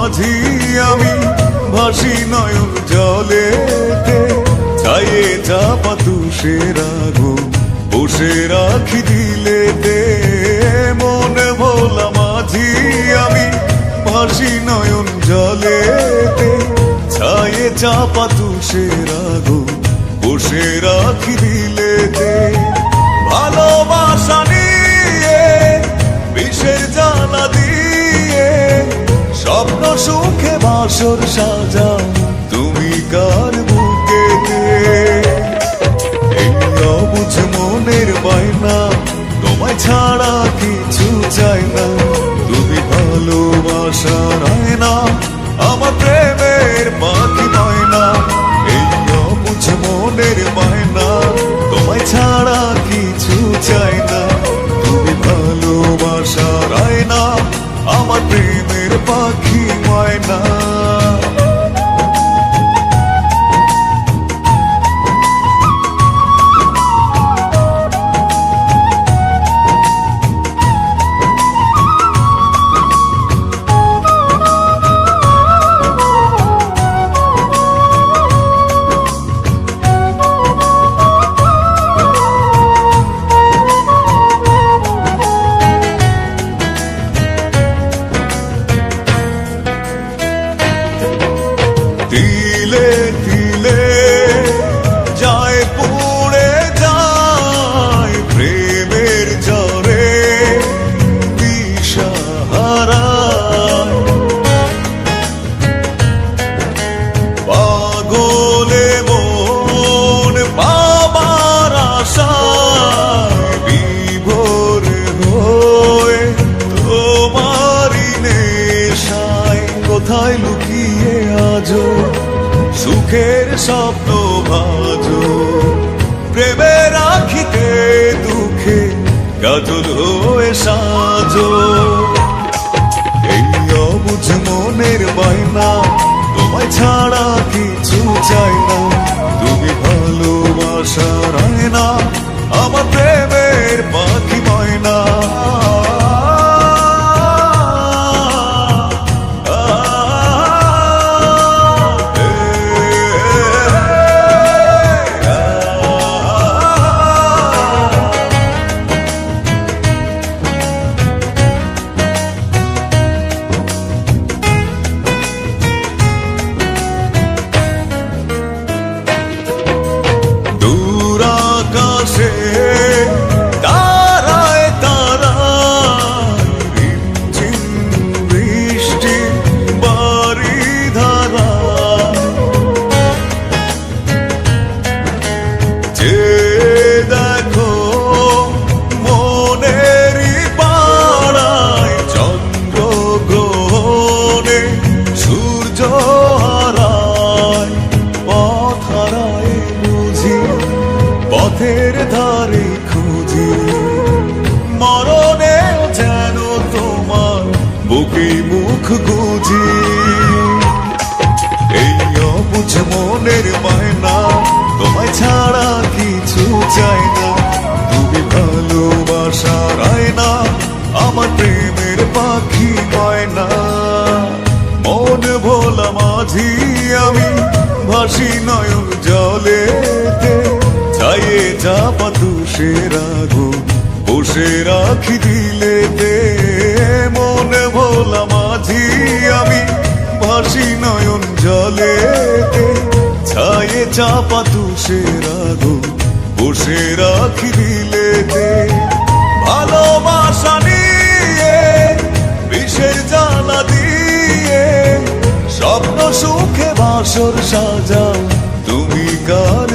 মাঝি আমি ভাসি নয়ন জলেতে, ছায়ে চাপা তুষের আগুন বসে রাখি দিলেতে। মন ভোলা মাঝি আমি ভাসি নয়ন জলেতে, ছায়ে চাপা তুষের আগুন বসে রাখি দিলেতে। ভালোবাসা নিয়ে বিষের জ্বালা দিয়ে স্বপ্ন সুখে বাসর সাজাও তুমি কার বুকেতে। এই অবুঝ মনের বায়না তোমায় ছাড়া কিছু চাই না, তুমি ভালোবাসার আয়না আমার প্রেমের পাখি ময়না। এই অবুঝ মনের বায়না তোমায় ছাড়া কিছু চাই না, তুমি ভালোবাসার আয়না আমার প্রেমের পাখি ময়না। তিলে তিলে যায় পুড়ে যায় প্রেমের জ্বরে দিশাহারা। পাগলে মন পাবার আশায় বিভোর হয়ে তোমারই নেশায় কোথায় লুকিয়ে আজো সুখের স্বপ্ন ভাজো। প্রেমে রাখিতে দুঃখে কাজল হয়ে সাজো। এই অবুঝ মনের বায়না তোমায় ছাড়া কিছু চাই না, তুমি ভালোবাসার আয়না আমার প্রেমের পাখি ময়না। তারায় তারায় রিমঝিম বৃষ্টি বারি ধারা, যে দেখো মনেরই পাড়ায় চন্দ্র গ্রহণে সূর্য হারায়। পথ হারায় বুঝি পথের ধারে খুঁজি, মরণে যেন তোমার বুকে মুখ গুজি। এই অবুঝ মনের বায়না তোমায় ছাড়া কিছু চাই না, তুমি ভালোবাসার আয়না আমার প্রেমের পাখি ময়না। মন ভোলা মাঝি আমি ভাসি নয়ন জলেতে, ছায়ে চাপা তুষের আগুন বসে রাখি দিলেতে। মন ভোলা মাঝি আমি ভাসি নয়ন জলেতে, ছায়ে চাপা তুষের আগুন বসে রাখি দিলেতে। ভালোবাসা নিয়ে বিষের জ্বালা দিয়ে স্বপ্ন সুখে বাসর সাজাও তুমি কার